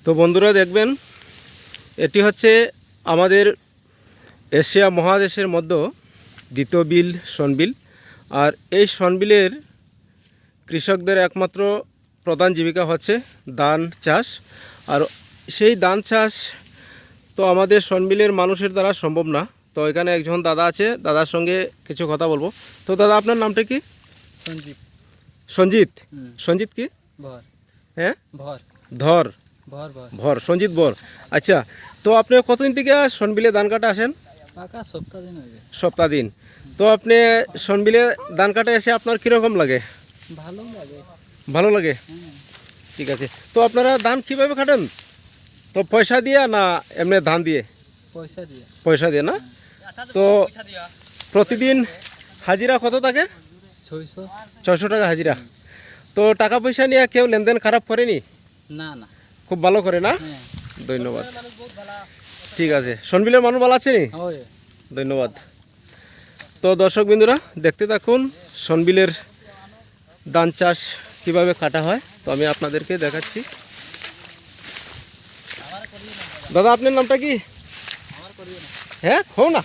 তো বন্ধুরা দেখবেন, এটি হচ্ছে আমাদের এশিয়া মহাদেশের মধ্যে দ্বিতীয় বিল শনবিল। আর এই শনবিলের কৃষকদের একমাত্র প্রধান জীবিকা হচ্ছে ধান চাষ। আর সেই ধান চাষ তো আমাদের শনবিলের মানুষের দ্বারা সম্ভব না। তো এখানে একজন দাদা আছে, দাদার সঙ্গে কিছু কথা বলবো। তো দাদা, আপনার নামটা কি? সঞ্জিত। সঞ্জিত? সঞ্জিত কি? ভর। হ্যাঁ, ভর। ধর ভর ভর ভর, সঞ্জিত ভর। আচ্ছা, তো আপনি কতদিন থেকে শনবিলে ধান কাটা আসেন? পাকা সপ্তাহ দিন হয়ে সপ্তাহ দিন। তো আপনি শনবিলে ধান কাটা এসে আপনার কীরকম লাগে? ভালো লাগে। ভালো লাগে? ঠিক আছে। তো আপনারা ধান কীভাবে কাটেন? তো পয়সা দিয়ে না এমনি ধান দিয়ে? পয়সা দিয়ে। পয়সা দিয়ে না? তো প্রতিদিন হাজিরা কত থাকে? 600। 600 টাকা হাজিরা। তো টাকা পয়সা নিয়ে কেউ লেনদেন খারাপ করেনি? না না। খুব ভালো করে না? হ্যাঁ। ধন্যবাদ। ঠিক আছে, শনবিলের মানুষ ভালো আছে নি? হয়। ধন্যবাদ। তো দর্শক বিন্দুরা, দেখতে থাকুন শনবিলের ধান চাষ কীভাবে কাটা হয়। তো আমি আপনাদেরকে দেখাচ্ছি। দাদা, আপনার নামটা কি? হ্যাঁ, খো না।